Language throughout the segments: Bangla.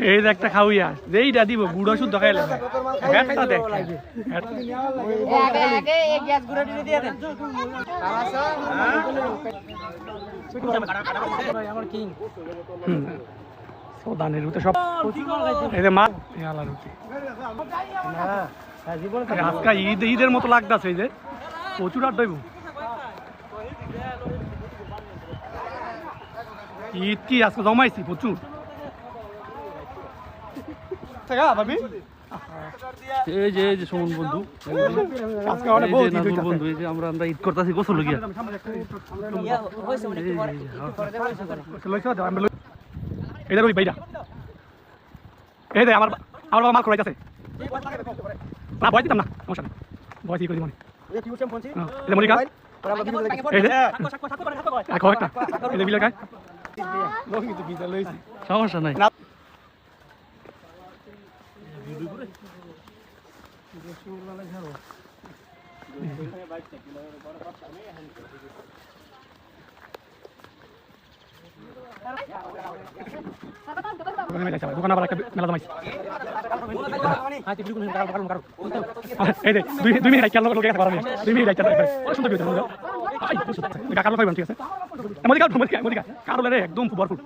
এই যে একটা খাওয়াই যেইটা দিব গুড়া শুদ্ধ খাইলে সব আজকে ঈদের মতো লাগতেছে এই যে প্রচুর আড্ডাইব ঈদ কি আজকে জমাইছি প্রচুর এই যে সুমন বন্ধু বন্ধু এই যে আমরা ঈদ করতেছি গোসল গিয়া এদের ওই বাইরা এই আমার বাবা মাল করাইতেছে না ভয় দিতাম না সমস্যা নেই ভয় দিয়ে মনে মনিকা সমস্যা নাই দোকান আবার একটা মেলা জমাইছি দুই মিনিট খেয়াল লোক আছে 2 মিনিট সুন্দর কারো খাইবেন ঠিক আছে একদম ভরপুর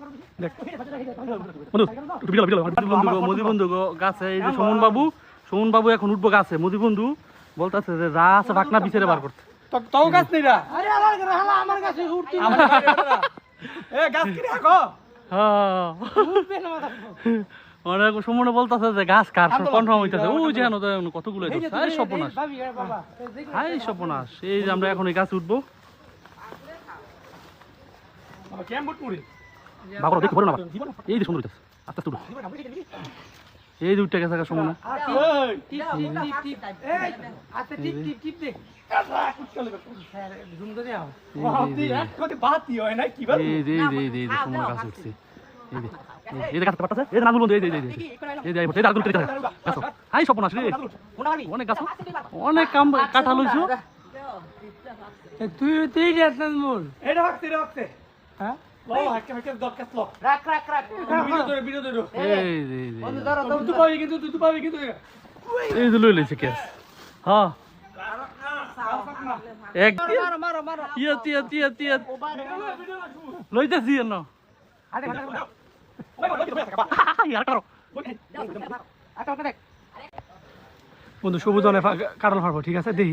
মোদি বন্ধু গাছে এই যে সুমন বাবু এখন উঠবো গাছে মোদি বন্ধু বলতেছে যে যা আছে ফাঁকনা পিছনে বার করতে তো গাছ নেই অনেক সুমনে বলতেছে যে গাছ কার কনফার্ম হইতেছে ওই যে কতগুলো সর্বনাশ সর্বনাশ এই যে আমরা এখন এই গাছে উঠবো এই যে সুন্দর আস্তে আস্তে এই যে উঠতে গেছে সুমনে অনেক কাম কাটা লইছো তুই লই লইছে কে হ্যাঁ লইতেছি বন্ধু সবুজ কাটল ফারবো ঠিক আছে দেখি